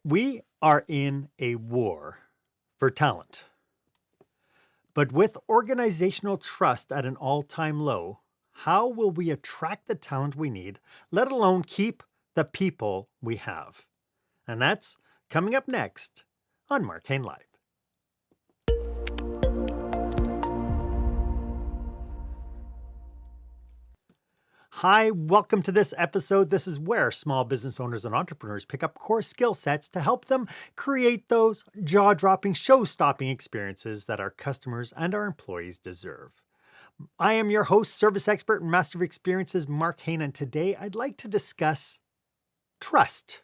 We are in a war for talent. But with organizational trust at an all time low, how will we attract the talent we need, let alone keep the people we have? And that's coming up next on Marc Haine Live. Hi, welcome to this episode. This is where small business owners and entrepreneurs pick up core skill sets to help them create those jaw-dropping, show-stopping experiences that our customers and our employees deserve. I am your host, service expert, and master of experiences, Marc Haine, and today I'd like to discuss trust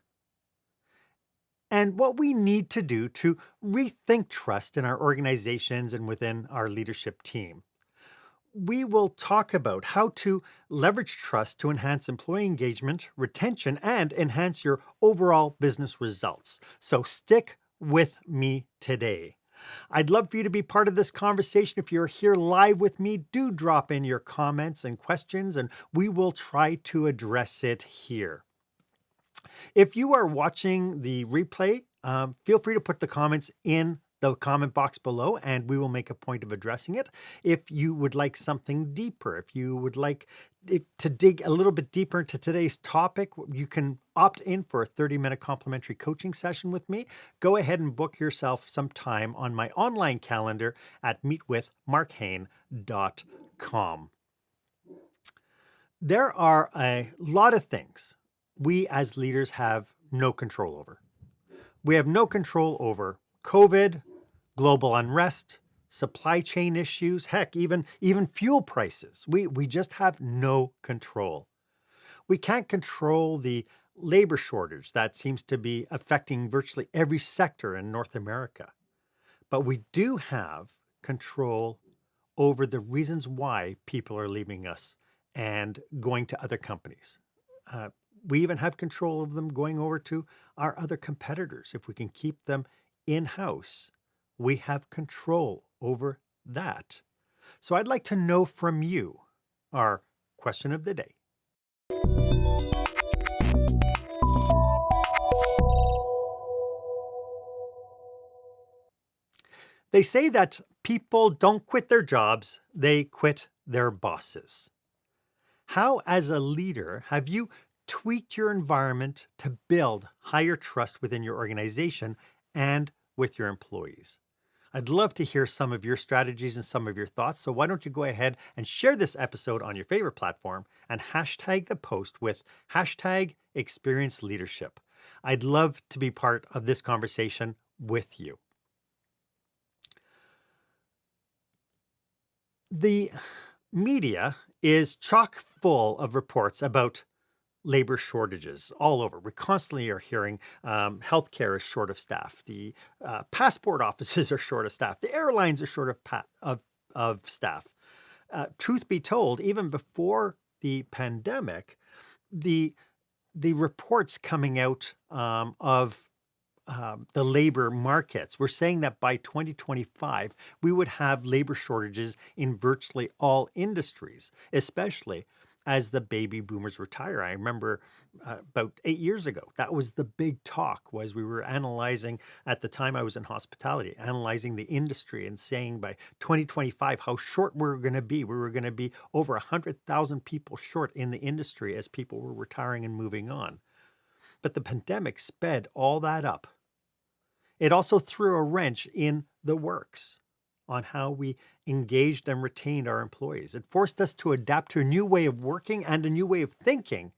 and what we need to do to rethink trust in our organizations and within our leadership team. We will talk about how to leverage trust to enhance employee engagement, retention, and enhance your overall business results. So stick with me today. I'd love for you to be part of this conversation. If you're here live with me, do drop in your comments and questions, and we will try to address it here. If you are watching the replay, feel free to put the comments in the comment box below, and we will make a point of addressing it. If you would like something deeper, if you would like to dig a little bit deeper into today's topic, you can opt in for a 30-minute complimentary coaching session with me. Go ahead and book yourself some time on my online calendar at meetwithmarchaine.com. There are a lot of things we as leaders have no control over. We have no control over COVID, global unrest, supply chain issues, heck, even fuel prices. We just have no control. We can't control the labor shortage that seems to be affecting virtually every sector in North America. But we do have control over the reasons why people are leaving us and going to other companies. We even have control of them going over to our other competitors. If we can keep them in-house, we have control over that. So I'd like to know from you our question of the day. They say that people don't quit their jobs, they quit their bosses. How, as a leader, have you tweaked your environment to build higher trust within your organization and with your employees? I'd love to hear some of your strategies and some of your thoughts. So why don't you go ahead and share this episode on your favorite platform and hashtag the post with hashtag experience leadership. I'd love to be part of this conversation with you. The media is chock full of reports about labor shortages all over. We constantly are hearing healthcare is short of staff. The passport offices are short of staff. The airlines are short of staff. Truth be told, even before the pandemic, the reports coming out of the labor markets were saying that by 2025, we would have labor shortages in virtually all industries, especially as the baby boomers retire. I remember about 8 years ago, that was the big talk, was we were analyzing, at the time I was in hospitality, analyzing the industry and saying by 2025 how short we were going to be. We were going to be over 100,000 people short in the industry as people were retiring and moving on. But the pandemic sped all that up. It also threw a wrench in the works on how we engaged and retained our employees. It forced us to adapt to a new way of working and a new way of thinking,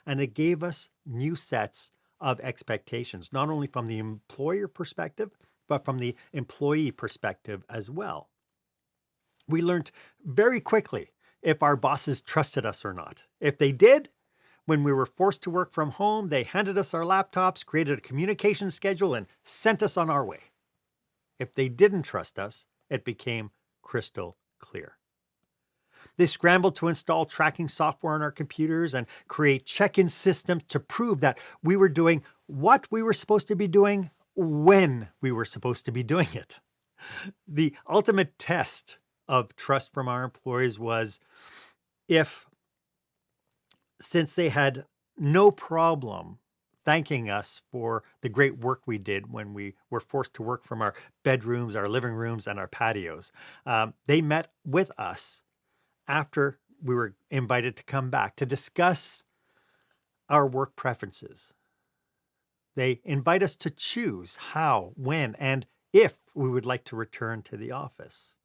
and it gave us new sets of expectations, not only from the employer perspective, but from the employee perspective as well. We learned very quickly if our bosses trusted us or not. If they did, when we were forced to work from home, they handed us our laptops, created a communication schedule, and sent us on our way. If they didn't trust us, it became crystal clear. They scrambled to install tracking software on our computers and create check-in systems to prove that we were doing what we were supposed to be doing when we were supposed to be doing it. The ultimate test of trust from our employees was if, since they had no problem thanking us for the great work we did when we were forced to work from our bedrooms, our living rooms, and our patios. They met with us after we were invited to come back to discuss our work preferences. They invite us to choose how, when, and if we would like to return to the office.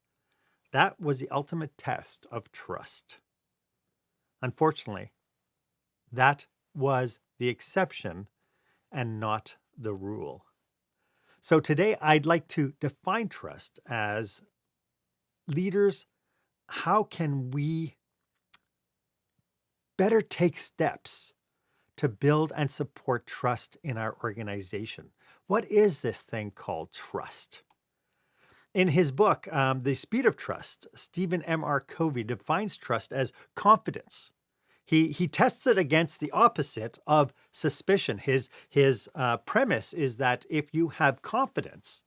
That was the ultimate test of trust. Unfortunately, that was the exception and not the rule. So today I'd like to define trust as leaders. How can we better take steps to build and support trust in our organization? What is this thing called trust? In his book, The Speed of Trust, Stephen M.R. Covey defines trust as confidence. He tests it against the opposite of suspicion. His premise is that if you have confidence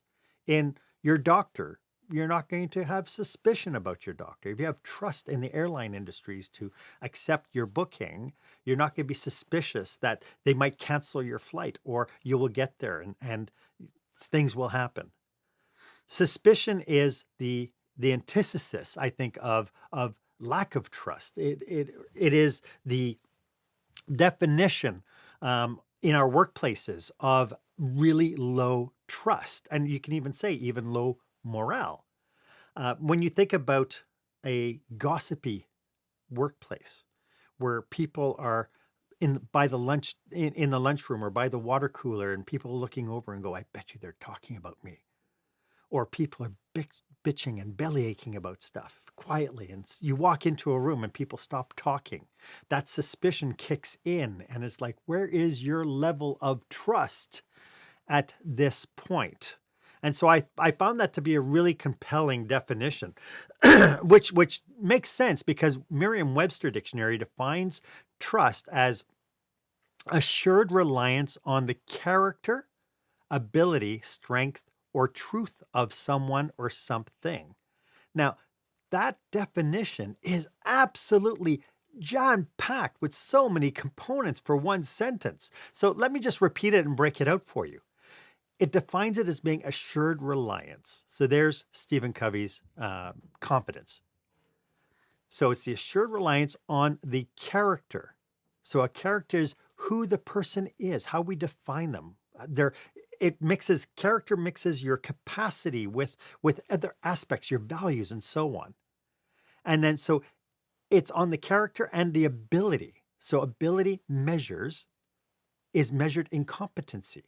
in your doctor, you're not going to have suspicion about your doctor. If you have trust in the airline industries to accept your booking, you're not going to be suspicious that they might cancel your flight or you will get there and things will happen. Suspicion is the antithesis, I think, of lack of trust. It is the definition in our workplaces of really low trust, and you can even say even low morale. When you think about a gossipy workplace where people are by the lunch in the lunchroom or by the water cooler, and people looking over and go, "I bet you they're talking about me." Or people are bitching and belly aching about stuff quietly. And you walk into a room and people stop talking. That suspicion kicks in and it's like, where is your level of trust at this point? And so I found that to be a really compelling definition, which makes sense because Merriam-Webster Dictionary defines trust as assured reliance on the character, ability, strength, or truth of someone or something. Now, that definition is absolutely jam-packed with so many components for one sentence. So let me just repeat it and break it out for you. It defines it as being assured reliance. So there's Stephen Covey's competence. So it's the assured reliance on the character. So a character is who the person is, how we define them. Character mixes your capacity with other aspects, your values, and so on. And then so it's on the character and the ability. So ability is measured in competency.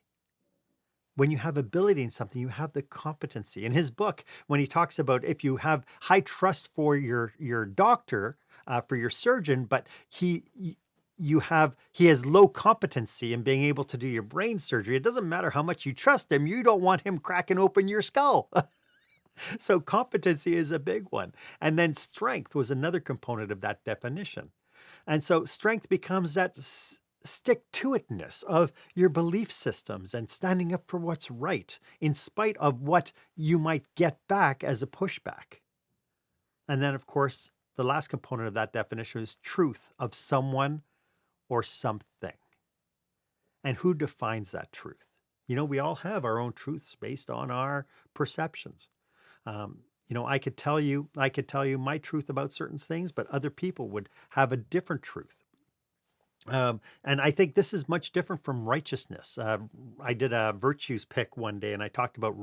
When you have ability in something, you have the competency. In his book, when he talks about if you have high trust for your doctor, for your surgeon, but he has low competency in being able to do your brain surgery, it doesn't matter how much you trust him, you don't want him cracking open your skull. So competency is a big one. And then strength was another component of that definition. And so strength becomes that stick-to-itness of your belief systems and standing up for what's right in spite of what you might get back as a pushback. And then, of course, the last component of that definition is truth of someone or something. And who defines that truth? We all have our own truths based on our perceptions. I could tell you my truth about certain things, but other people would have a different truth. And I think this is much different from righteousness. I did a virtues pick one day, and I talked about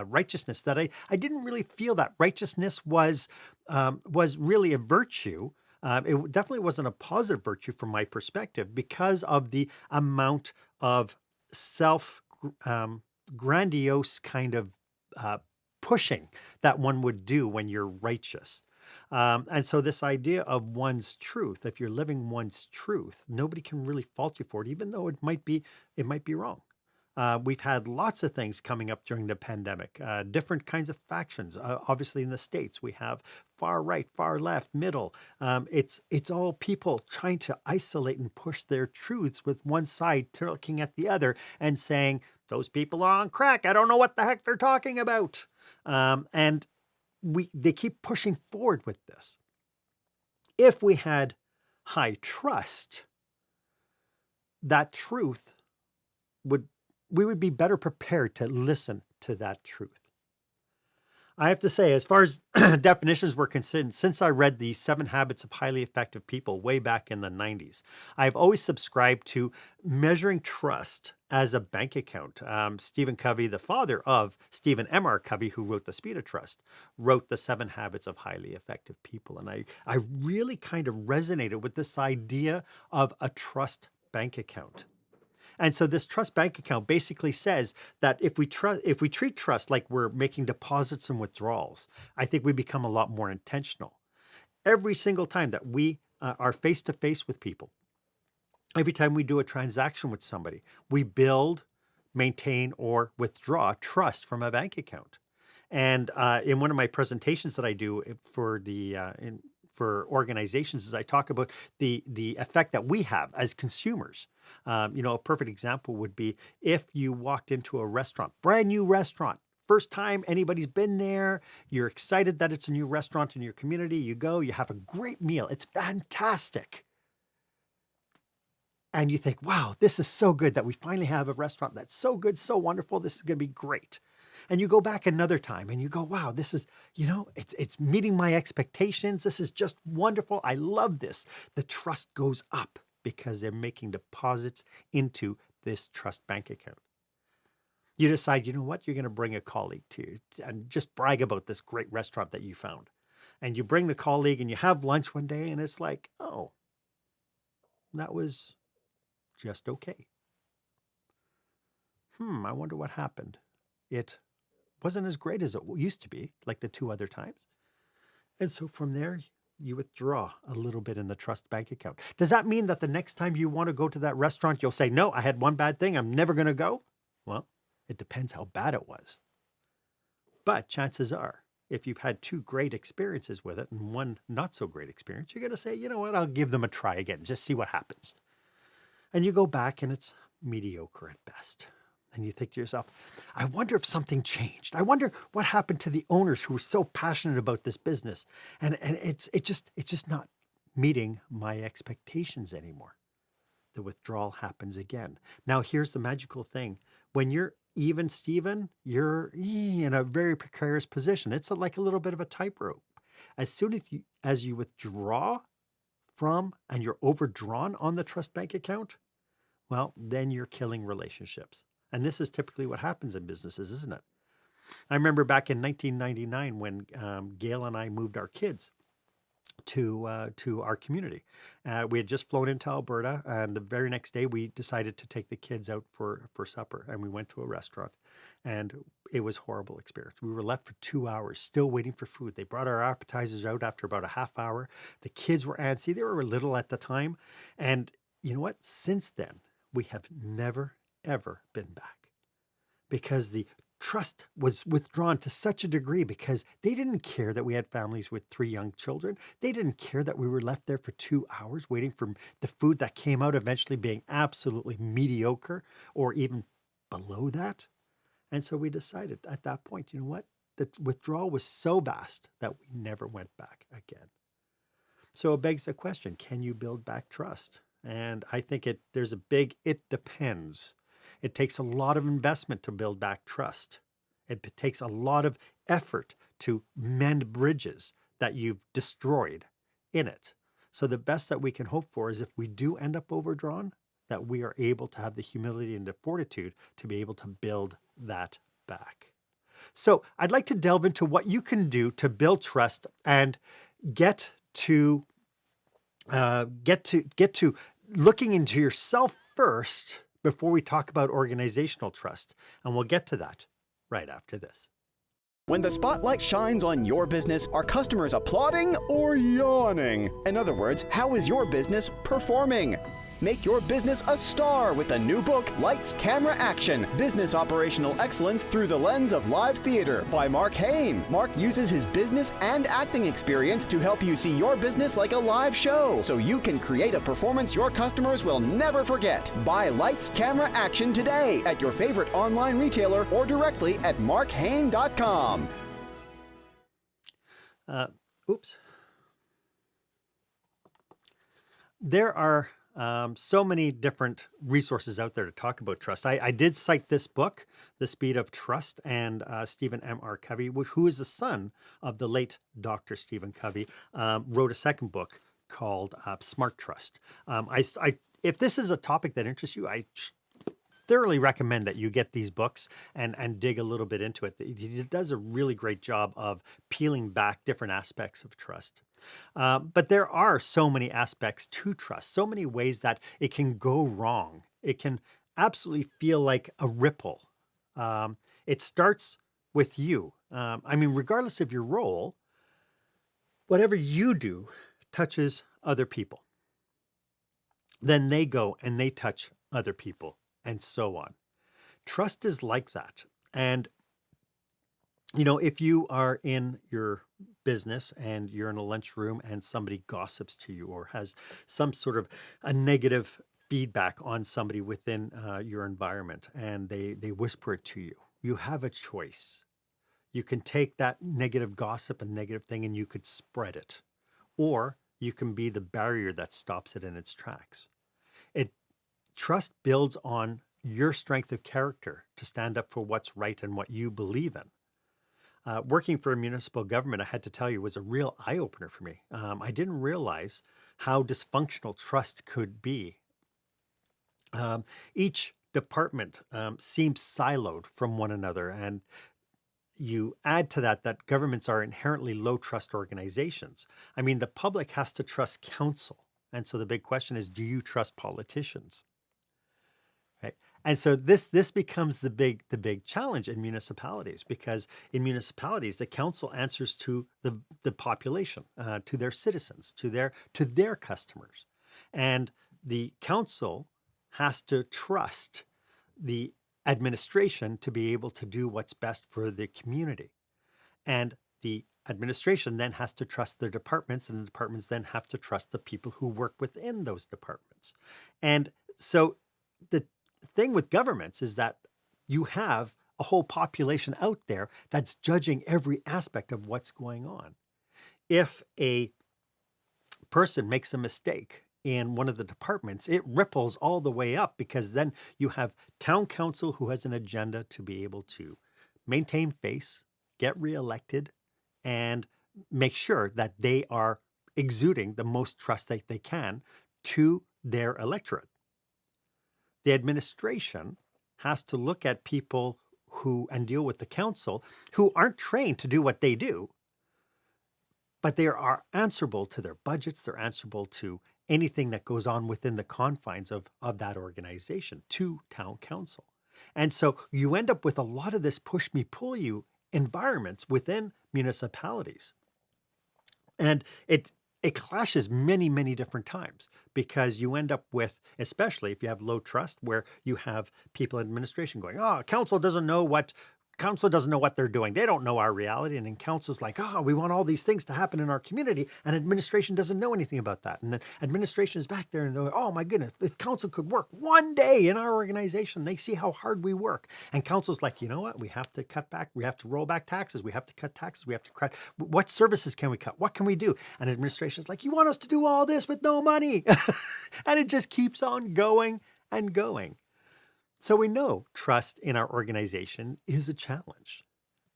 righteousness. That I didn't really feel that righteousness was really a virtue. It definitely wasn't a positive virtue from my perspective because of the amount of self grandiose kind of pushing that one would do when you're righteous. And so this idea of one's truth, if you're living one's truth, nobody can really fault you for it, even though it might be wrong. We've had lots of things coming up during the pandemic, different kinds of factions. Obviously, in the States, we have far right, far left, middle. It's all people trying to isolate and push their truths with one side looking at the other and saying, those people are on crack. I don't know what the heck they're talking about. And they keep pushing forward with this. If we had high trust, that truth would we would be better prepared to listen to that truth. I have to say, as far as definitions were concerned, since I read the 7 Habits of Highly Effective People way back in the 90s, I've always subscribed to measuring trust as a bank account. Stephen Covey, the father of Stephen M.R. Covey, who wrote The Speed of Trust, wrote the 7 Habits of Highly Effective People. And I really kind of resonated with this idea of a trust bank account. And so this trust bank account basically says that if we treat trust like we're making deposits and withdrawals, I think we become a lot more intentional. Every single time that we are face to face with people, every time we do a transaction with somebody, we build, maintain, or withdraw trust from a bank account. And in one of my presentations that I do for organizations, is I talk about the effect that we have as consumers. A perfect example would be if you walked into a restaurant, brand new restaurant, first time anybody's been there, you're excited that it's a new restaurant in your community, you go, you have a great meal, it's fantastic. And you think, wow, this is so good that we finally have a restaurant that's so good, so wonderful, this is going to be great. And you go back another time and you go, wow, this is, it's meeting my expectations. This is just wonderful. I love this. The trust goes up because they're making deposits into this trust bank account. You decide, you know what, you're going to bring a colleague to you and just brag about this great restaurant that you found. And you bring the colleague and you have lunch one day and it's like, oh, that was just okay. I wonder what happened. It wasn't as great as it used to be, like the 2 other times. And so from there, you withdraw a little bit in the trust bank account. Does that mean that the next time you want to go to that restaurant, you'll say, no, I had one bad thing, I'm never going to go? Well, it depends how bad it was. But chances are, if you've had 2 great experiences with it and 1 not so great experience, you're going to say, you know what, I'll give them a try again, just see what happens. And you go back and it's mediocre at best. And you think to yourself, I wonder if something changed. I wonder what happened to the owners who were so passionate about this business. And it's just not meeting my expectations anymore. The withdrawal happens again. Now, here's the magical thing. When you're even, Stephen, you're in a very precarious position. It's like a little bit of a tightrope. As soon as you withdraw from and you're overdrawn on the trust bank account, well, then you're killing relationships. And this is typically what happens in businesses, isn't it? I remember back in 1999 when Gail and I moved our kids to our community. We had just flown into Alberta, and the very next day we decided to take the kids out for supper, and we went to a restaurant, and it was a horrible experience. We were left for 2 hours still waiting for food. They brought our appetizers out after about a half hour. The kids were antsy. They were little at the time. And you know what? Since then, we have never, ever been back because the trust was withdrawn to such a degree because they didn't care that we had families with 3 young children. They didn't care that we were left there for 2 hours waiting for the food that came out eventually being absolutely mediocre or even below that. And so we decided at that point, you know what? The withdrawal was so vast that we never went back again. So it begs the question, can you build back trust? And I think there's a big, it depends. It takes a lot of investment to build back trust. It takes a lot of effort to mend bridges that you've destroyed in it. So the best that we can hope for is if we do end up overdrawn, that we are able to have the humility and the fortitude to be able to build that back. So I'd like to delve into what you can do to build trust and get to looking into yourself first before we talk about organizational trust. And we'll get to that right after this. When the spotlight shines on your business, are customers applauding or yawning? In other words, how is your business performing? Make your business a star with the new book, Lights, Camera, Action, Business Operational Excellence Through the Lens of Live Theater by Marc Haine. Marc uses his business and acting experience to help you see your business like a live show, so you can create a performance your customers will never forget. Buy Lights, Camera, Action today at your favorite online retailer or directly at marchaine.com. Oops. There are So many different resources out there to talk about trust. I did cite this book, The Speed of Trust, and Stephen M.R. Covey, who is the son of the late Dr. Stephen Covey, wrote a second book called Smart Trust. If this is a topic that interests you, I thoroughly recommend that you get these books and dig a little bit into it. He does a really great job of peeling back different aspects of trust. But there are so many aspects to trust, so many ways that it can go wrong. It can absolutely feel like a ripple. It starts with you. Regardless of your role, whatever you do touches other people. Then they go and they touch other people, and so on. Trust is like that. And, if you are in your business and you're in a lunchroom and somebody gossips to you or has some sort of a negative feedback on somebody within your environment and they whisper it to you, you have a choice. You can take that negative gossip and negative thing and you could spread it, or you can be the barrier that stops it in its tracks. Trust builds on your strength of character to stand up for what's right and what you believe in. Working for a municipal government, I had to tell you, was a real eye-opener for me. I didn't realize how dysfunctional trust could be. Each department seems siloed from one another, and you add to that governments are inherently low-trust organizations. The public has to trust council, and so the big question is, do you trust politicians? Right. And so this becomes the big challenge in municipalities, because in municipalities, the council answers to the population, to their citizens, to their customers. And the council has to trust the administration to be able to do what's best for the community. And the administration then has to trust their departments, and the departments then have to trust the people who work within those departments. And so the thing with governments is that you have a whole population out there that's judging every aspect of what's going on. If a person makes a mistake in one of the departments, it ripples all the way up, because then you have town council who has an agenda to be able to maintain face, get reelected, and make sure that they are exuding the most trust that they can to their electorate. The administration has to look at people and deal with the council who aren't trained to do what they do, but they are answerable to their budgets. They're answerable to anything that goes on within the confines of that organization, to town council. And so you end up with a lot of this push me, pull you environments within municipalities. And it clashes many, many different times, because you end up with, especially if you have low trust, where you have people in administration going, council doesn't know what they're doing. They don't know our reality. And then council's like, we want all these things to happen in our community, and administration doesn't know anything about that. And then administration is back there and they're like, oh my goodness, if council could work one day in our organization, they see how hard we work. And council's like, you know what? We have to cut back. We have to roll back taxes. We have to cut taxes. We have to cut. What services can we cut? What can we do? And administration's like, you want us to do all this with no money? And it just keeps on going and going. So we know trust in our organization is a challenge.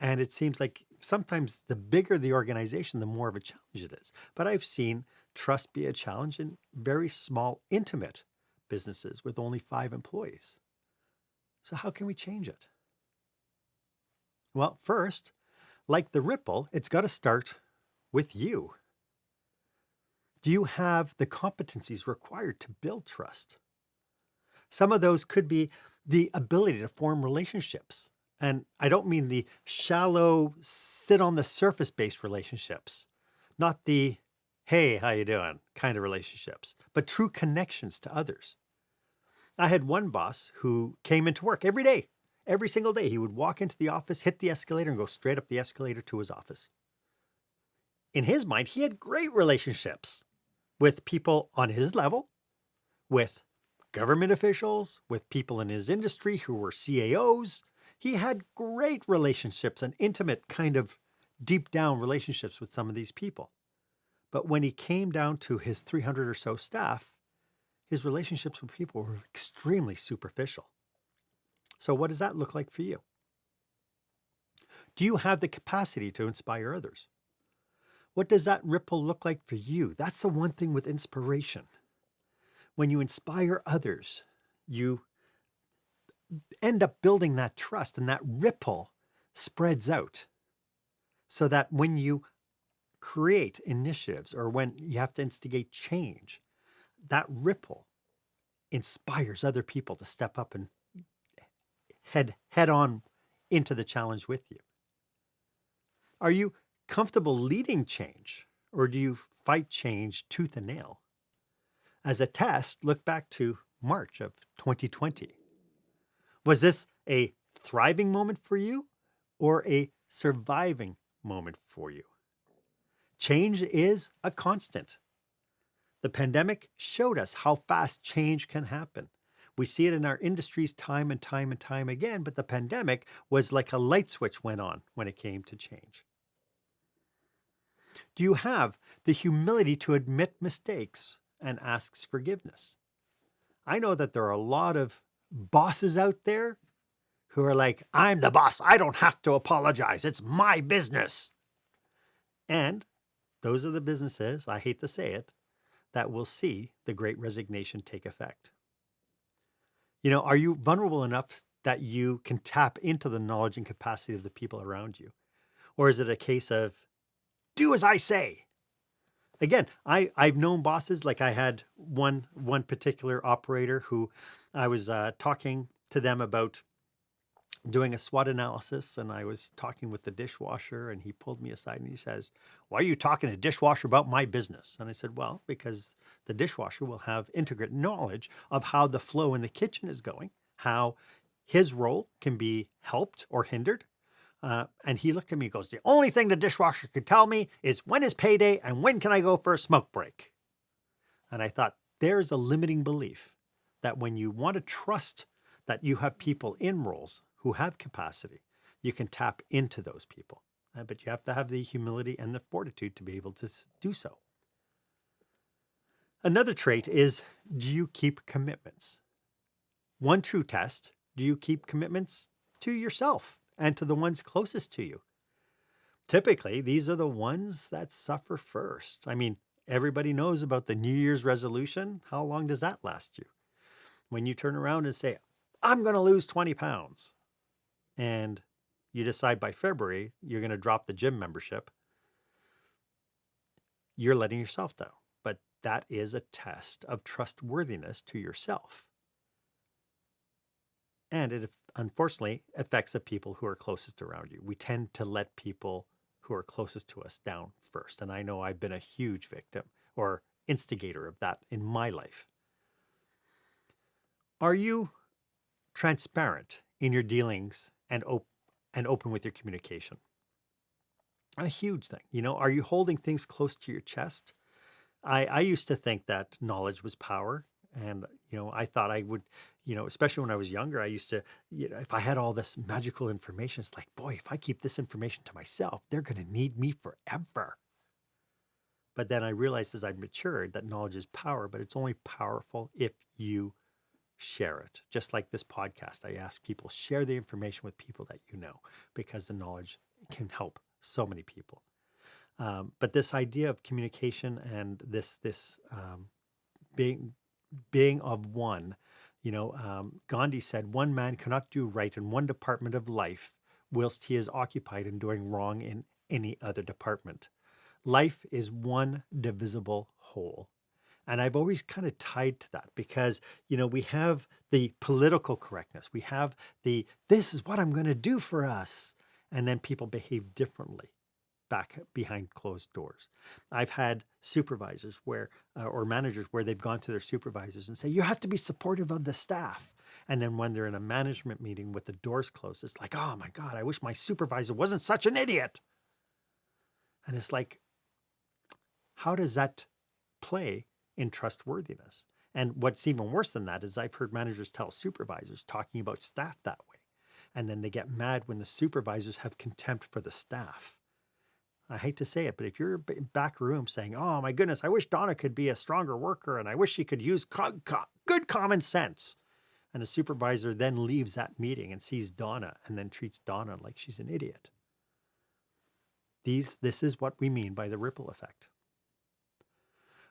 And it seems like sometimes the bigger the organization, the more of a challenge it is. But I've seen trust be a challenge in very small, intimate businesses with only 5 employees. So how can we change it? Well, first, like the ripple, it's got to start with you. Do you have the competencies required to build trust? Some of those could be the ability to form relationships. And I don't mean the shallow, sit on the surface based relationships, not the, hey, how you doing kind of relationships, but true connections to others. I had one boss who came into work every day, every single day. He would walk into the office, hit the escalator, and go straight up the escalator to his office. In his mind, he had great relationships with people on his level, with government officials, with people in his industry who were CAOs. He had great relationships and intimate, kind of deep down relationships with some of these people. But when he came down to his 300 or so staff, his relationships with people were extremely superficial. So, what does that look like for you? Do you have the capacity to inspire others? What does that ripple look like for you? That's the one thing with inspiration. When you inspire others, you end up building that trust, and that ripple spreads out so that when you create initiatives or when you have to instigate change, that ripple inspires other people to step up and head on into the challenge with you. Are you comfortable leading change, or do you fight change tooth and nail? As a test, look back to March of 2020. Was this a thriving moment for you or a surviving moment for you? Change is a constant. The pandemic showed us how fast change can happen. We see it in our industries time and time and time again, but the pandemic was like a light switch went on when it came to change. Do you have the humility to admit mistakes and ask forgiveness? I know that there are a lot of bosses out there who are like, I'm the boss. I don't have to apologize. It's my business. And those are the businesses, I hate to say it, that will see the great resignation take effect. Are you vulnerable enough that you can tap into the knowledge and capacity of the people around you? Or is it a case of do as I say? Again, I've known bosses, like I had one particular operator who I was talking to them about doing a SWOT analysis, and I was talking with the dishwasher, and he pulled me aside and he says, "Why are you talking to the dishwasher about my business?" And I said, "Well, because the dishwasher will have intricate knowledge of how the flow in the kitchen is going, how his role can be helped or hindered." And he looked at me and goes, "The only thing the dishwasher could tell me is when is payday and when can I go for a smoke break?" And I thought, there's a limiting belief that when you want to trust that you have people in roles who have capacity, you can tap into those people. But you have to have the humility and the fortitude to be able to do so. Another trait is, do you keep commitments? One true test, do you keep commitments to yourself and to the ones closest to you? Typically, these are the ones that suffer first. I mean, everybody knows about the New Year's resolution. How long does that last you? When you turn around and say, I'm going to lose 20 pounds, and you decide by February you're going to drop the gym membership, you're letting yourself down. But that is a test of trustworthiness to yourself. And it unfortunately affects the people who are closest around you. We tend to let people who are closest to us down first. And I know I've been a huge victim or instigator of that in my life. Are you transparent in your dealings and open with your communication? A huge thing. Are you holding things close to your chest? I used to think that knowledge was power. And, I thought I would, especially when I was younger, I used to, if I had all this magical information, it's like, boy, if I keep this information to myself, they're going to need me forever. But then I realized as I matured that knowledge is power, but it's only powerful if you share it. Just like this podcast, I ask people, share the information with people that you know, because the knowledge can help so many people. But this idea of communication and this being of one, Gandhi said, one man cannot do right in one department of life whilst he is occupied in doing wrong in any other department. Life is one divisible whole. And I've always kind of tied to that because, we have the political correctness. We have this is what I'm going to do for us. And then people behave differently back behind closed doors. I've had supervisors or managers where they've gone to their supervisors and say, you have to be supportive of the staff. And then when they're in a management meeting with the doors closed, it's like, oh my God, I wish my supervisor wasn't such an idiot. And it's like, how does that play in trustworthiness? And what's even worse than that is I've heard managers tell supervisors talking about staff that way. And then they get mad when the supervisors have contempt for the staff. I hate to say it, but if you're back room saying, "Oh my goodness, I wish Donna could be a stronger worker and I wish she could use good common sense." And the supervisor then leaves that meeting and sees Donna and then treats Donna like she's an idiot. This is what we mean by the ripple effect.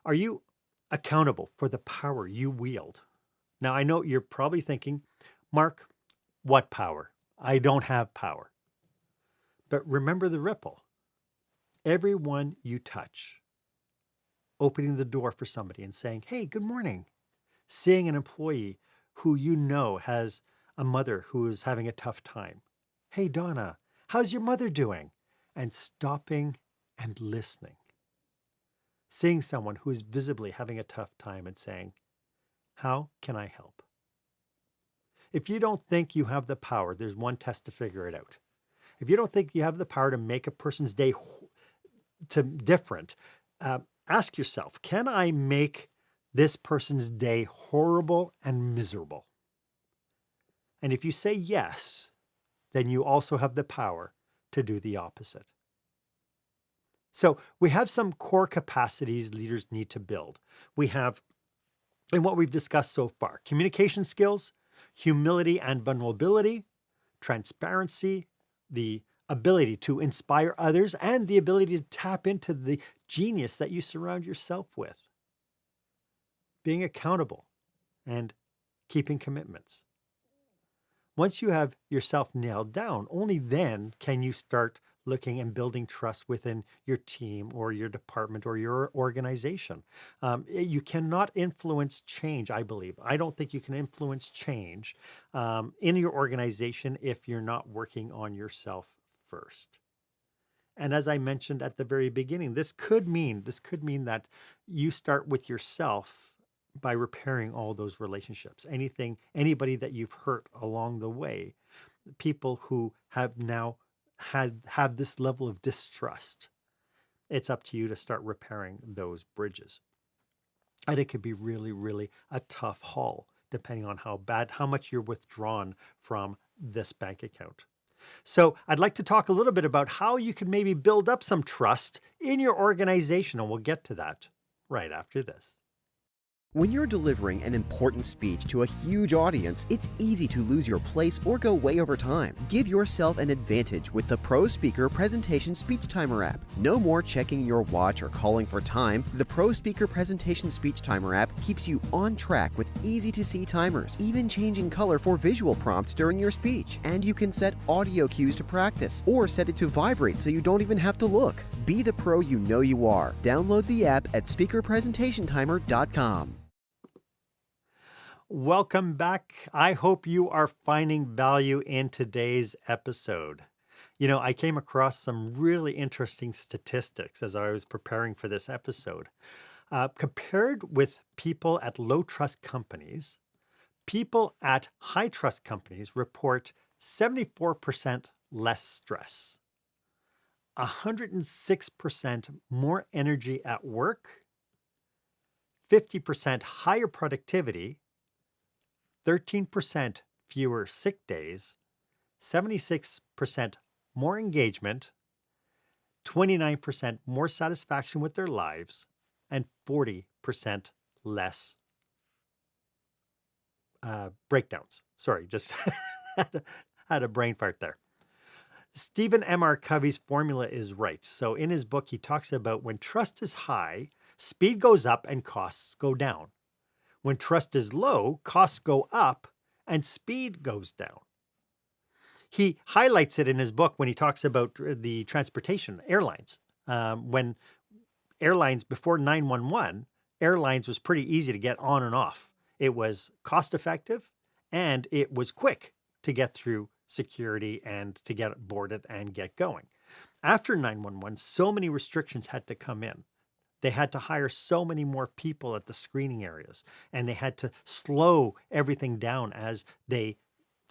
Are you accountable for the power you wield? Now, I know you're probably thinking, Mark, what power? I don't have power. But remember the ripple. Everyone you touch, opening the door for somebody and saying, "Hey, good morning." Seeing an employee who you know has a mother who is having a tough time. "Hey, Donna, how's your mother doing?" And stopping and listening. Seeing someone who is visibly having a tough time and saying, "How can I help?" If you don't think you have the power, there's one test to figure it out. If you don't think you have the power to make a person's day different, ask yourself, can I make this person's day horrible and miserable? And if you say yes, then you also have the power to do the opposite. So we have some core capacities leaders need to build. We have, in what we've discussed so far, communication skills, humility and vulnerability, transparency, the ability to inspire others, and the ability to tap into the genius that you surround yourself with. Being accountable and keeping commitments. Once you have yourself nailed down, only then can you start looking and building trust within your team or your department or your organization. You cannot influence change, I believe. I don't think you can influence change in your organization if you're not working on yourself first. And as I mentioned at the very beginning, this could mean that you start with yourself by repairing all those relationships. Anybody that you've hurt along the way, people who have now have this level of distrust. It's up to you to start repairing those bridges. And it could be really, really a tough haul, depending on how much you're withdrawn from this bank account. So I'd like to talk a little bit about how you can maybe build up some trust in your organization, and we'll get to that right after this. When you're delivering an important speech to a huge audience, it's easy to lose your place or go way over time. Give yourself an advantage with the Pro Speaker Presentation Speech Timer app. No more checking your watch or calling for time. The Pro Speaker Presentation Speech Timer app keeps you on track with easy-to-see timers, even changing color for visual prompts during your speech. And you can set audio cues to practice or set it to vibrate so you don't even have to look. Be the pro you know you are. Download the app at speakerpresentationtimer.com. Welcome back. I hope you are finding value in today's episode. I came across some really interesting statistics as I was preparing for this episode. Compared with people at low trust companies, people at high trust companies report 74% less stress, 106% more energy at work, 50% higher productivity, 13% fewer sick days, 76% more engagement, 29% more satisfaction with their lives, and 40% less breakdowns. Sorry, just had a brain fart there. Stephen M. R. Covey's formula is right. So in his book, he talks about when trust is high, speed goes up and costs go down. When trust is low, costs go up and speed goes down. He highlights it in his book when he talks about the transportation airlines. When airlines, before 911, airlines was pretty easy to get on and off. It was cost effective and it was quick to get through security and to get boarded and get going. After 911, so many restrictions had to come in. They had to hire so many more people at the screening areas, and they had to slow everything down as they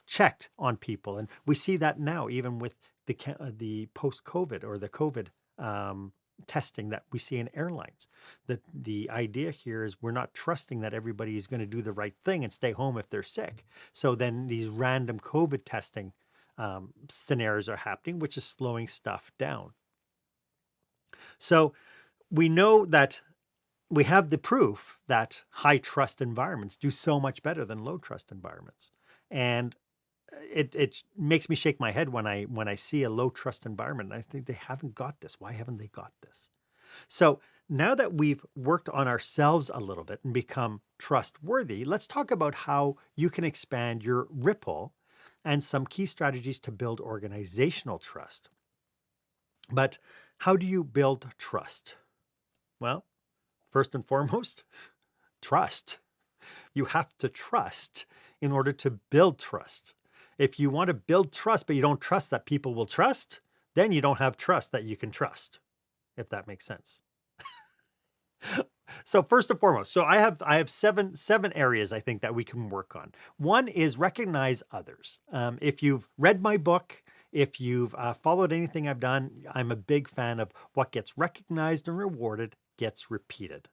checked on people. And we see that now, even with the post-COVID or the COVID testing that we see in airlines. The idea here is we're not trusting that everybody is going to do the right thing and stay home if they're sick. So then these random COVID testing scenarios are happening, which is slowing stuff down. So we know that we have the proof that high trust environments do so much better than low trust environments. And it makes me shake my head when I see a low trust environment. And I think they haven't got this. Why haven't they got this? So now that we've worked on ourselves a little bit and become trustworthy, let's talk about how you can expand your ripple and some key strategies to build organizational trust. But how do you build trust? Well, first and foremost, trust. You have to trust in order to build trust. If you want to build trust, but you don't trust that people will trust, then you don't have trust that you can trust, if that makes sense. So first and foremost, so I have seven areas I think that we can work on. One is recognize others. If you've read my book, if you've followed anything I've done, I'm a big fan of what gets recognized and rewarded gets repeated.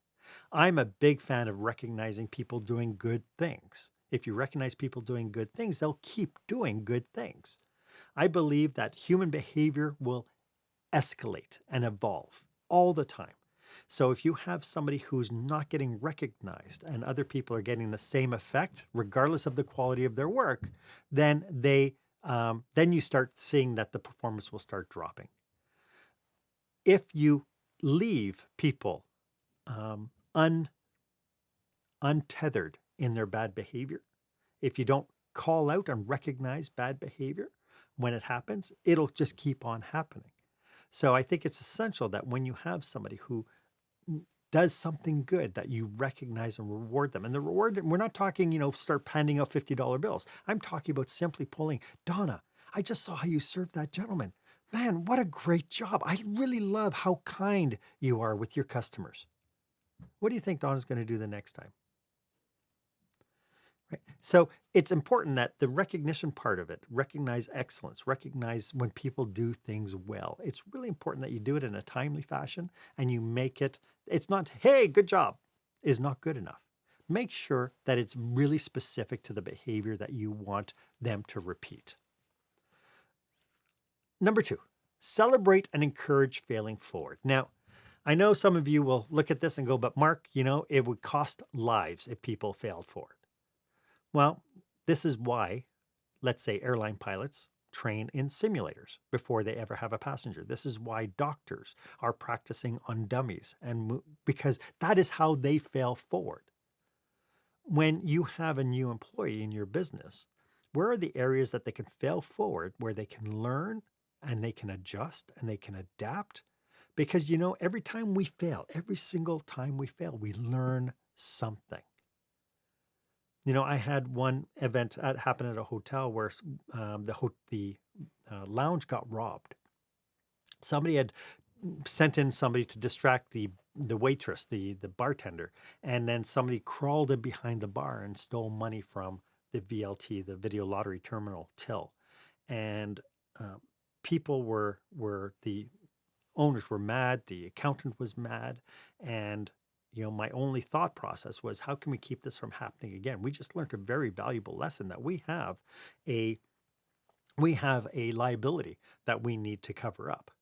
I'm a big fan of recognizing people doing good things. If you recognize people doing good things, they'll keep doing good things. I believe that human behavior will escalate and evolve all the time. So if you have somebody who's not getting recognized and other people are getting the same effect, regardless of the quality of their work, then then you start seeing that the performance will start dropping. If you leave people um, un, untethered in their bad behavior, if you don't call out and recognize bad behavior when it happens, it'll just keep on happening. So I think it's essential that when you have somebody who does something good, that you recognize and reward them. And the reward, we're not talking, start handing out $50 bills. I'm talking about simply pulling, Donna, I just saw how you served that gentleman. Man, what a great job. I really love how kind you are with your customers. What do you think Donna's going to do the next time? Right. So it's important that the recognition part of it, recognize excellence, recognize when people do things well. It's really important that you do it in a timely fashion and you make it, it's not, hey, good job, is not good enough. Make sure that it's really specific to the behavior that you want them to repeat. Number two, celebrate and encourage failing forward. Now, I know some of you will look at this and go, but Mark, it would cost lives if people failed forward. Well, this is why, let's say, airline pilots train in simulators before they ever have a passenger. This is why doctors are practicing on dummies, and because that is how they fail forward. When you have a new employee in your business, where are the areas that they can fail forward, where they can learn and they can adjust and they can adapt? Because, every time we fail, every single time we fail, we learn something. I had one event happen at a hotel where the lounge got robbed. Somebody had sent in somebody to distract the waitress, the bartender, and then somebody crawled in behind the bar and stole money from the VLT, the video lottery terminal till. And people the owners were mad, the accountant was mad, and my only thought process was, how can we keep this from happening again? We just learned a very valuable lesson that we have a liability that we need to cover up.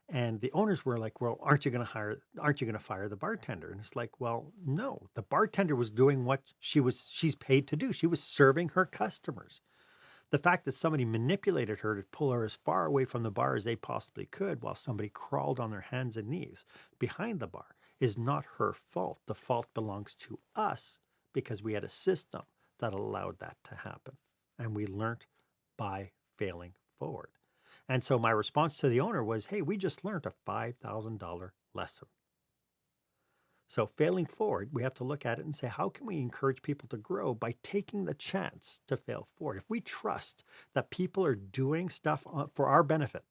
And the owners were like, well, aren't you going to fire the bartender? And it's like, well, no, the bartender was doing what she's paid to do. She was serving her customers. The fact that somebody manipulated her to pull her as far away from the bar as they possibly could while somebody crawled on their hands and knees behind the bar is not her fault. The fault belongs to us because we had a system that allowed that to happen. And we learned by failing forward. And so my response to the owner was, hey, we just learned a $5,000 lesson. So failing forward, we have to look at it and say, how can we encourage people to grow by taking the chance to fail forward? If we trust that people are doing stuff for our benefit,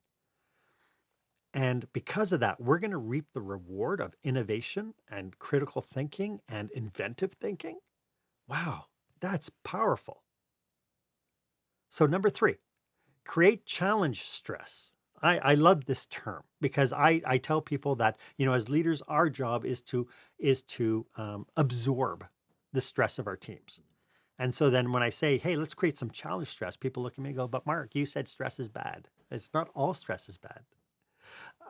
and because of that, we're going to reap the reward of innovation and critical thinking and inventive thinking. Wow, that's powerful. So number three, create challenge stress. I love this term because I tell people that, as leaders, our job is to absorb the stress of our teams. And so then when I say, hey, let's create some challenge stress, people look at me and go, but Mark, you said stress is bad. It's not all stress is bad.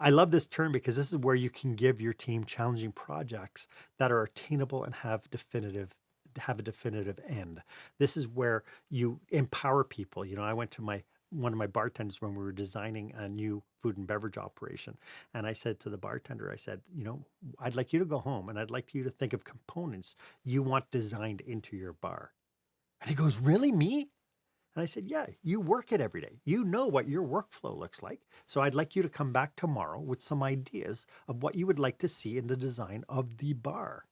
I love this term because this is where you can give your team challenging projects that are attainable and have a definitive end. This is where you empower people. I went to one of my bartenders when we were designing a new food and beverage operation. And I said to the bartender, I said, I'd like you to go home and I'd like you to think of components you want designed into your bar. And he goes, really, me? And I said, yeah, you work it every day. You know what your workflow looks like. So I'd like you to come back tomorrow with some ideas of what you would like to see in the design of the bar.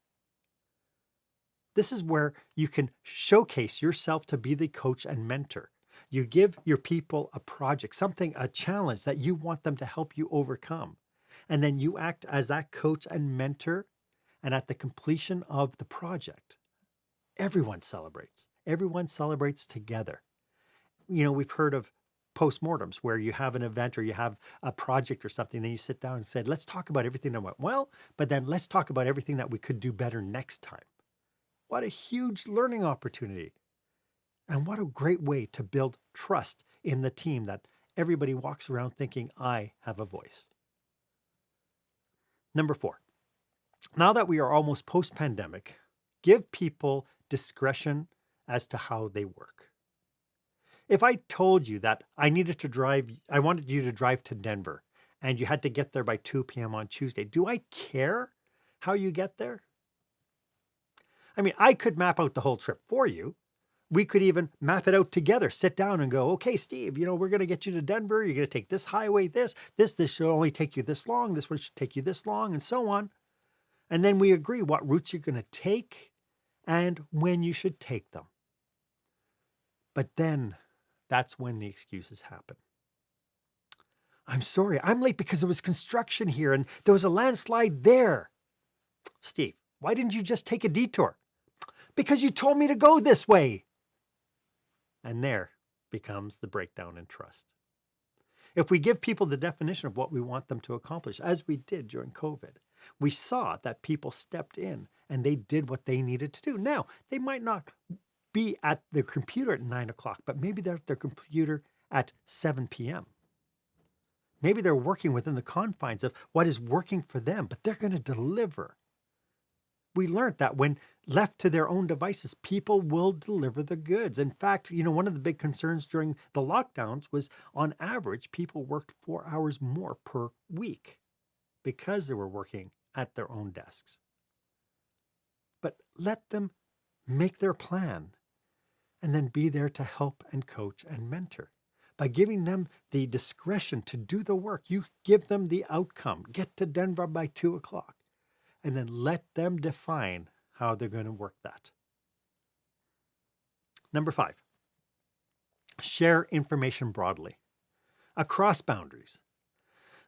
This is where you can showcase yourself to be the coach and mentor. You give your people a project, a challenge that you want them to help you overcome. And then you act as that coach and mentor. And at the completion of the project, everyone celebrates. Everyone celebrates together. We've heard of postmortems where you have an event or you have a project or something, then you sit down and say, let's talk about everything that went well, but then let's talk about everything that we could do better next time. What a huge learning opportunity. And what a great way to build trust in the team that everybody walks around thinking, I have a voice. Number 4, now that we are almost post-pandemic, give people discretion as to how they work. If I told you that I wanted you to drive to Denver and you had to get there by 2 p.m. on Tuesday, do I care how you get there? I mean, I could map out the whole trip for you. We could even map it out together, sit down and go, okay, Steve, we're going to get you to Denver. You're going to take this highway, this should only take you this long. This one should take you this long, and so on. And then we agree what routes you're going to take and when you should take them. But then that's when the excuses happen. I'm sorry, I'm late because there was construction here and there was a landslide there. Steve, why didn't you just take a detour? Because you told me to go this way. And there becomes the breakdown in trust. If we give people the definition of what we want them to accomplish, as we did during COVID, we saw that people stepped in and they did what they needed to do. Now, they might not be at their computer at 9 o'clock, but maybe they're at their computer at 7 p.m. Maybe they're working within the confines of what is working for them, but they're going to deliver. We learned that when left to their own devices, people will deliver the goods. In fact, one of the big concerns during the lockdowns was on average, people worked 4 hours more per week because they were working at their own desks. But let them make their plan and then be there to help and coach and mentor. By giving them the discretion to do the work, you give them the outcome. Get to Denver by 2 o'clock. And then let them define how they're going to work that. Number 5, share information broadly, across boundaries.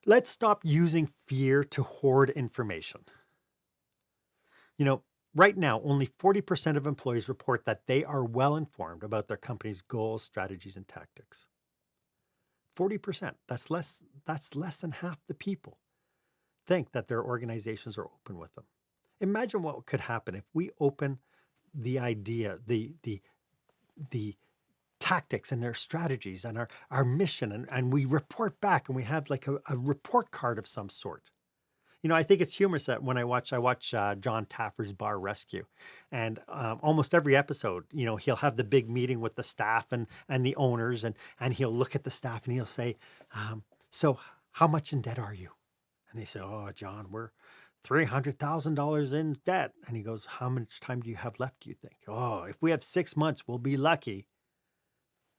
Let's stop using fear to hoard information. Right now, only 40% of employees report that they are well informed about their company's goals, strategies, and tactics. 40%, that's less than half the people think that their organizations are open with them. Imagine what could happen if we open the idea, the tactics and their strategies and our mission, and we report back and we have like a report card of some sort. I think it's humorous that when I watch John Taffer's Bar Rescue, and almost every episode, he'll have the big meeting with the staff and the owners, and he'll look at the staff and he'll say, so how much in debt are you? And they say, oh, John, we're $300,000 in debt. And he goes, how much time do you have left, do you think? Oh, if we have 6 months, we'll be lucky.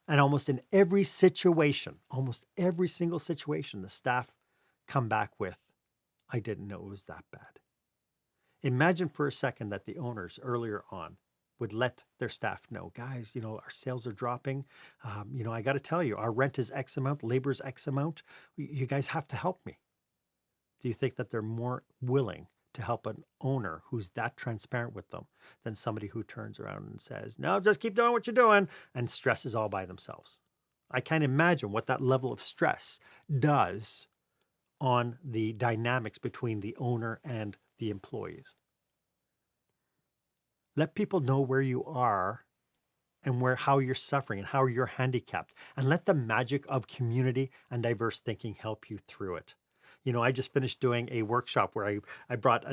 And almost in every situation, almost every single situation, the staff come back with, I didn't know it was that bad. Imagine for a second that the owners earlier on would let their staff know, guys, our sales are dropping. I got to tell you, our rent is X amount, labor is X amount. You guys have to help me. Do you think that they're more willing to help an owner who's that transparent with them than somebody who turns around and says, no, just keep doing what you're doing, and stresses all by themselves? I can't imagine what that level of stress does on the dynamics between the owner and the employees. Let people know where you are and how you're suffering and how you're handicapped, and let the magic of community and diverse thinking help you through it. I just finished doing a workshop where I brought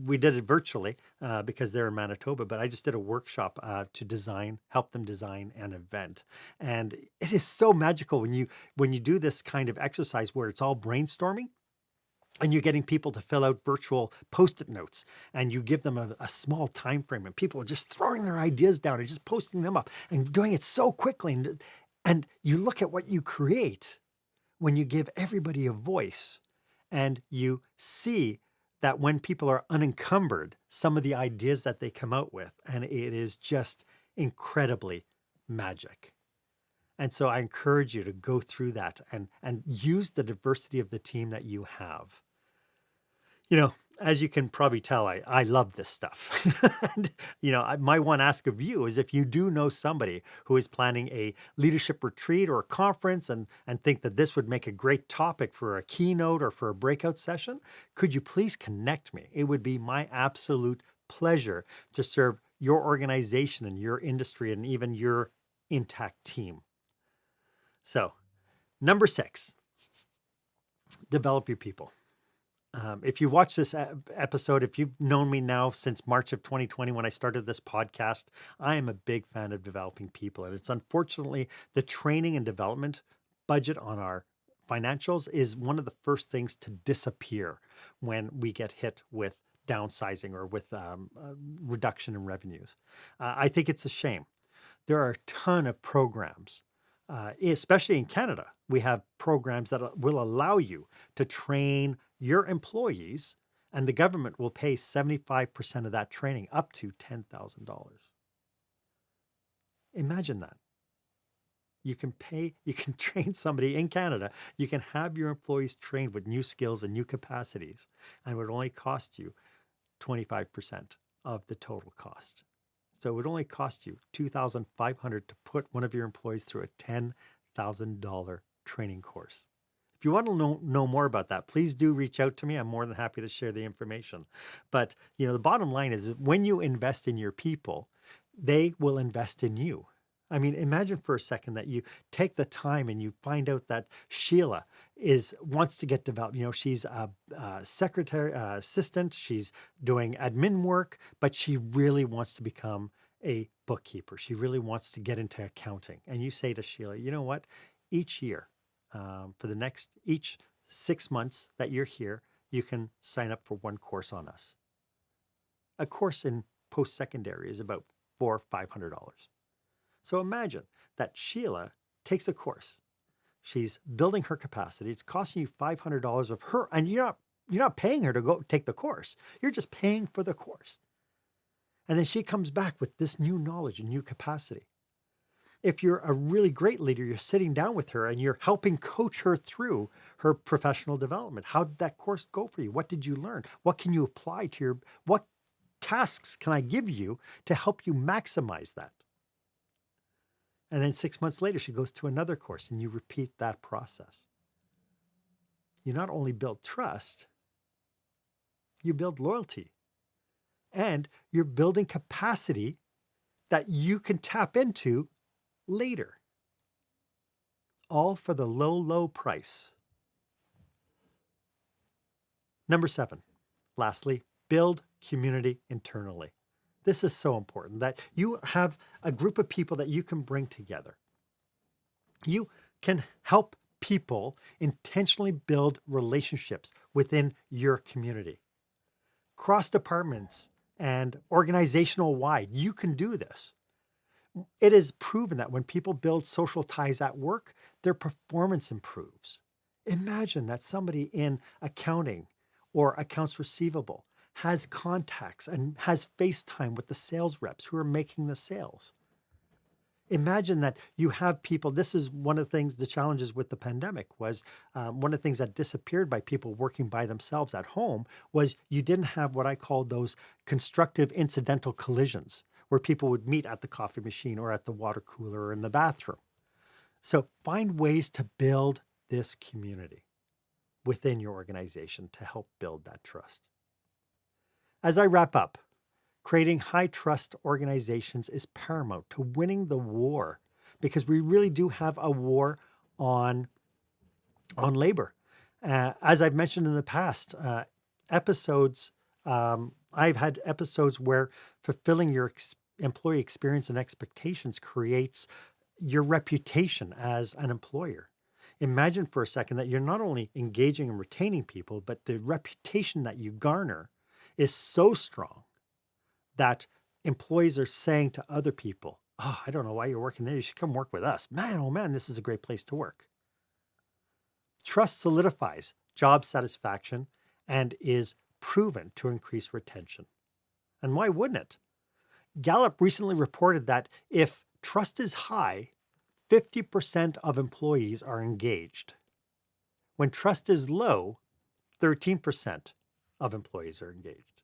we did it virtually because they're in Manitoba, but I just did a workshop to help them design an event. And it is so magical when you do this kind of exercise where it's all brainstorming and you're getting people to fill out virtual post-it notes, and you give them a small time frame, and people are just throwing their ideas down and just posting them up and doing it so quickly. And you look at what you create when you give everybody a voice, and you see that when people are unencumbered, some of the ideas that they come out with, and it is just incredibly magic. And so I encourage you to go through that and use the diversity of the team that you have. As you can probably tell, I love this stuff. And, my one ask of you is, if you do know somebody who is planning a leadership retreat or a conference and think that this would make a great topic for a keynote or for a breakout session, could you please connect me? It would be my absolute pleasure to serve your organization and your industry and even your intact team. So, number 6, develop your people. If you watch this episode, if you've known me now since March of 2020, when I started this podcast, I am a big fan of developing people. And it's unfortunately the training and development budget on our financials is one of the first things to disappear when we get hit with downsizing or with reduction in revenues. I think it's a shame. There are a ton of programs, especially in Canada. We have programs that will allow you to train your employees, and the government will pay 75% of that training, up to $10,000. Imagine that. You can train somebody in Canada. You can have your employees trained with new skills and new capacities, and it would only cost you 25% of the total cost. So it would only cost you $2,500 to put one of your employees through a $10,000 training course. If you want to know more about that, please do reach out to me. I'm more than happy to share the information. But, the bottom line is, when you invest in your people, they will invest in you. I mean, imagine for a second that you take the time and you find out that Sheila wants to get developed. She's a secretary, assistant. She's doing admin work, but she really wants to become a bookkeeper. She really wants to get into accounting. And you say to Sheila, you know what? Each year, each 6 months that you're here, you can sign up for one course on us. A course in post-secondary is about $400 or $500. So imagine that Sheila takes a course. She's building her capacity. It's costing you $500 of her, and you're not paying her to go take the course. You're just paying for the course. And then she comes back with this new knowledge and new capacity. If you're a really great leader, you're sitting down with her and you're helping coach her through her professional development. How did that course go for you? What did you learn? What can you apply to what tasks can I give you to help you maximize that? And then 6 months later, she goes to another course, and you repeat that process. You not only build trust, you build loyalty, and you're building capacity that you can tap into later. All for the low, low price. Number 7, lastly, build community internally. This is so important, that you have a group of people that you can bring together. You can help people intentionally build relationships within your community. Cross departments and organizational wide, you can do this. It is proven that when people build social ties at work, their performance improves. Imagine that somebody in accounting or accounts receivable has contacts and has FaceTime with the sales reps who are making the sales. Imagine that you have people. This is one of the things, the challenges with the pandemic was one of the things that disappeared by people working by themselves at home was you didn't have what I call those constructive incidental collisions where people would meet at the coffee machine or at the water cooler or in the bathroom. So find ways to build this community within your organization to help build that trust. As I wrap up, creating high trust organizations is paramount to winning the war, because we really do have a war on labor. As I've mentioned in the past, episodes, I've had episodes where fulfilling your employee experience and expectations creates your reputation as an employer. Imagine for a second that you're not only engaging and retaining people, but the reputation that you garner is so strong that employees are saying to other people, "Oh, I don't know why you're working there. You should come work with us. Man, oh man, this is a great place to work." Trust solidifies job satisfaction and is proven to increase retention. And why wouldn't it? Gallup recently reported that if trust is high, 50% of employees are engaged. When trust is low, 13% of employees are engaged.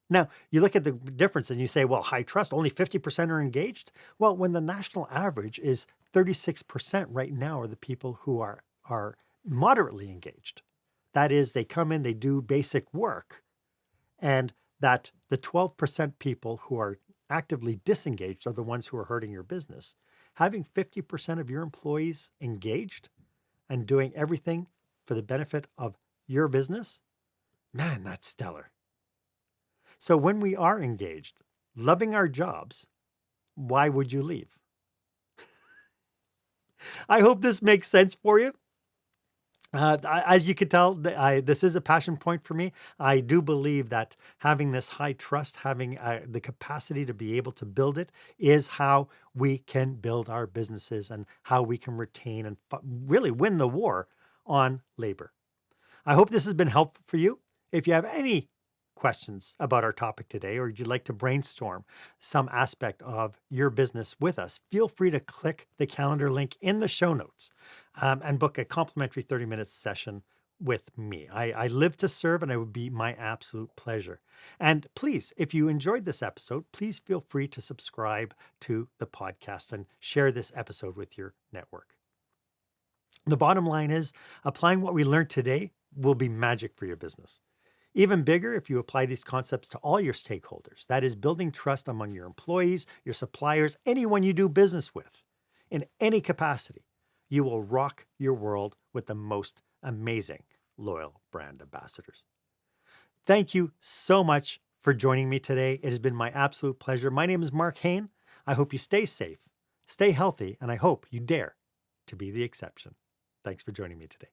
Now, you look at the difference and you say, well, high trust, only 50% are engaged. Well, when the national average is 36% right now are the people who are moderately engaged. That is, they come in, they do basic work, and that the 12% people who are actively disengaged are the ones who are hurting your business. Having 50% of your employees engaged and doing everything for the benefit of your business, man, that's stellar. So when we are engaged, loving our jobs, why would you leave? I hope this makes sense for you. As you can tell, this is a passion point for me. I do believe that having this high trust, having the capacity to be able to build it is how we can build our businesses and how we can retain and really win the war on labor. I hope this has been helpful for you. If you have any questions about our topic today, or you'd like to brainstorm some aspect of your business with us, feel free to click the calendar link in the show notes and book a complimentary 30-minute session with me. I live to serve, and it would be my absolute pleasure. And please, if you enjoyed this episode, please feel free to subscribe to the podcast and share this episode with your network. The bottom line is, applying what we learned today will be magic for your business. Even bigger if you apply these concepts to all your stakeholders. That is building trust among your employees, your suppliers, anyone you do business with. In any capacity, you will rock your world with the most amazing loyal brand ambassadors. Thank you so much for joining me today. It has been my absolute pleasure. My name is Marc Haine. I hope you stay safe, stay healthy, and I hope you dare to be the exception. Thanks for joining me today.